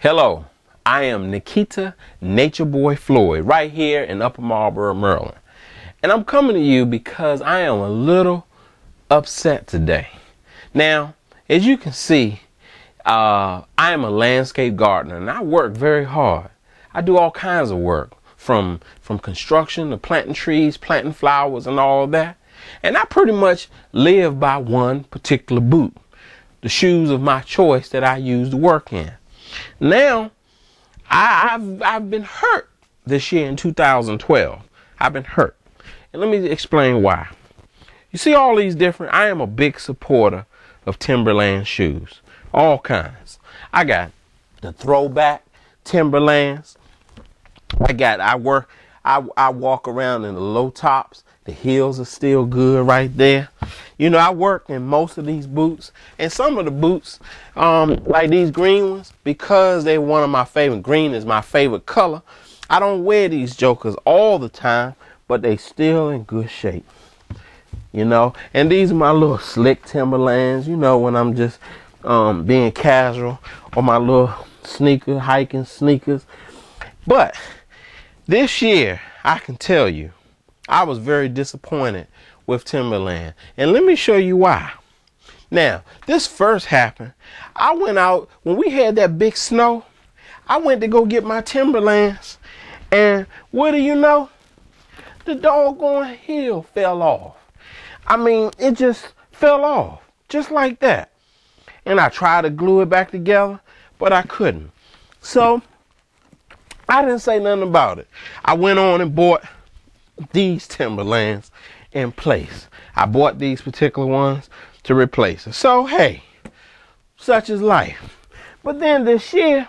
Hello, I am Nikita Nature Boy Floyd right here in Upper Marlboro, Maryland. And I'm coming to you because I am a little upset today. Now, as you can see, I am a landscape gardener and I work very hard. I do all kinds of work from construction to planting trees, planting flowers and all of that. And I pretty much live by one particular boot, the shoes of my choice that I use to work in. Now, I've been hurt this year in 2012. I've been hurt. And let me explain why. You see all these different, I am a big supporter of Timberland shoes. All kinds. I got the throwback Timberlands. I walk around in the low tops. The heels are still good right there. You know, I work in most of these boots, and some of the boots, like these green ones, because they're one of my favorite, green is my favorite color. I don't wear these jokers all the time, but they still in good shape. You know, and these are my little slick Timberlands, you know, when I'm just being casual, or my little hiking sneakers. But this year, I can tell you, I was very disappointed with Timberland. And let me show you why. Now, this first happened. I went out, when we had that big snow, I went to go get my Timberlands. And what do you know? The doggone heel fell off. I mean, it just fell off, just like that. And I tried to glue it back together, but I couldn't. So, I didn't say nothing about it. I went on and bought these Timberlands in place. I bought these particular ones to replace it. So, hey, such is life. But then this year,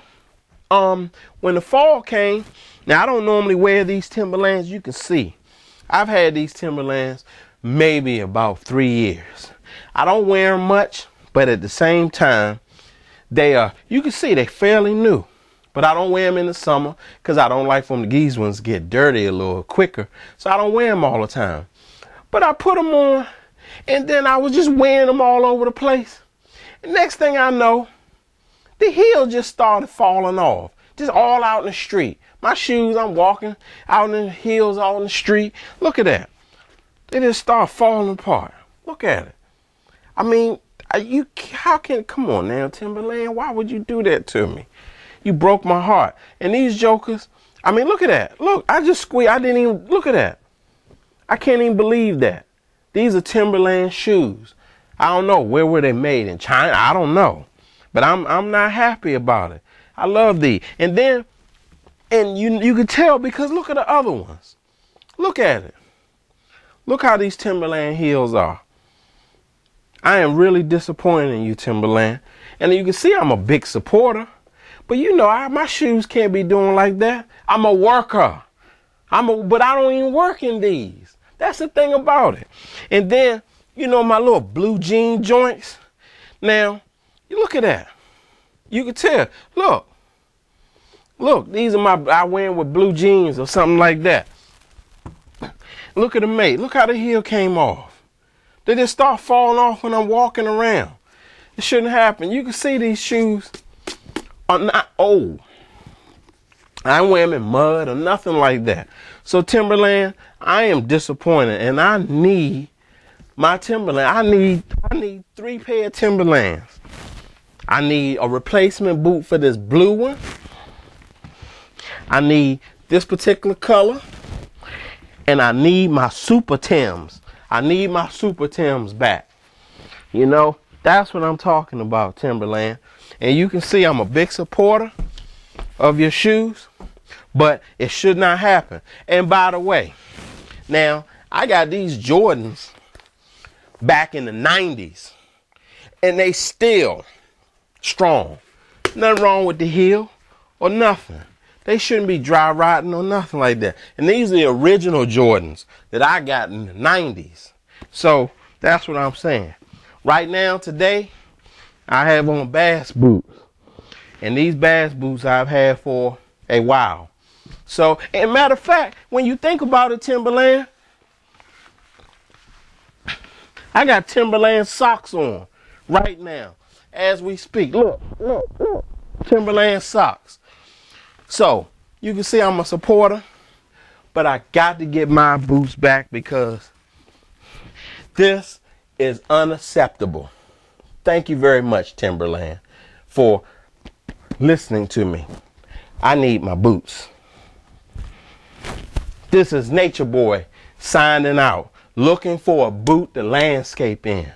when the fall came, now I don't normally wear these Timberlands. You can see, I've had these Timberlands maybe about 3 years. I don't wear them much, but at the same time, they are, you can see they're fairly new. But I don't wear them in the summer because I don't like for these ones get dirty a little quicker. So I don't wear them all the time. But I put them on, and then I was just wearing them all over the place. And next thing I know, the heel just started falling off. Just all out in the street. My shoes, I'm walking out in the heels out in the street. Look at that. They just start falling apart. Look at it. I mean, come on now, Timberland, why would you do that to me? You broke my heart. And these jokers, I mean, look at that. Look, I just squeezed. I didn't even, look at that. I can't even believe that. These are Timberland shoes. I don't know. Where were they made? In China? I don't know. But I'm not happy about it. I love these. And then, and you can tell because look at the other ones. Look at it. Look how these Timberland heels are. I am really disappointed in you, Timberland. And you can see I'm a big supporter. But you know, my shoes can't be doing like that. I'm a worker. But I don't even work in these. That's the thing about it. And then, you know, my little blue jean joints. Now, you look at that. You can tell. Look, these are I wear them with blue jeans or something like that. Look at the mate. Look how the heel came off. They just start falling off when I'm walking around. It shouldn't happen. You can see these shoes are not old. I don't wear them in mud or nothing like that. So Timberland, I am disappointed, and I need my Timberland. I need 3 pair of Timberlands. I need a replacement boot for this blue one. I need this particular color, and I need my Super Tims. I need my Super Tims back. You know, that's what I'm talking about, Timberland. And you can see I'm a big supporter of your shoes, but it should not happen. And by the way, now I got these Jordans back in the 90s, and they still strong. Nothing wrong with the heel or nothing. They shouldn't be dry rotting or nothing like that. And these are the original Jordans that I got in the 90s. So that's what I'm saying. Right now, today, I have on bass boots. And these bass boots I've had for a while. So, and matter of fact, when you think about it, Timberland, I got Timberland socks on right now as we speak. Look. Timberland socks. So you can see I'm a supporter, but I got to get my boots back because this is unacceptable. Thank you very much, Timberland, for listening to me. I need my boots. This is Nature Boy signing out, looking for a boot to landscape in.